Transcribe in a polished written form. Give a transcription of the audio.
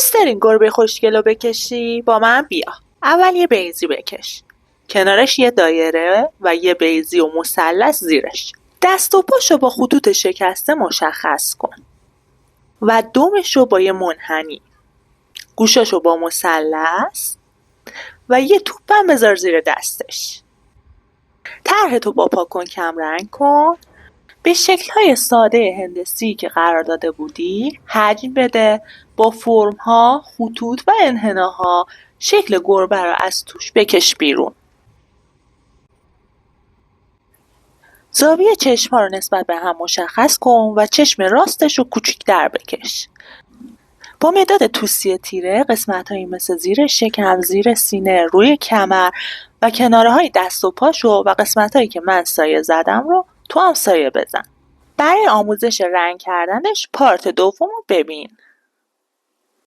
دوست دارین گربه خوشگل رو بکشی؟ با من بیا. اول یه بیضی بکش، کنارش یه دایره و یه بیضی و مثلث زیرش. دست و پاشو با خطوط شکسته مشخص کن و دمشو با یه منحنی، گوشاشو با مثلث و یه توپم بذار زیر دستش. طرحتو با پاکن کم رنگ کن، به شکل‌های ساده هندسی که قرار داده بودی حجم بده، با فرم‌ها، خطوط و انحناها شکل گربه رو از توش بکش بیرون. زاویه چشم‌ها رو نسبت به هم مشخص کن و چشم راستش رو کوچیک‌تر بکش. با مداد توسی تیره قسمت‌هایی مثل زیر شکم، زیر سینه، روی کمر و کناره‌های دست و پاشو و قسمت‌هایی که من سایه زدم رو تو هم سایه بزن. برای آموزش رنگ کردنش پارت دوم رو ببین.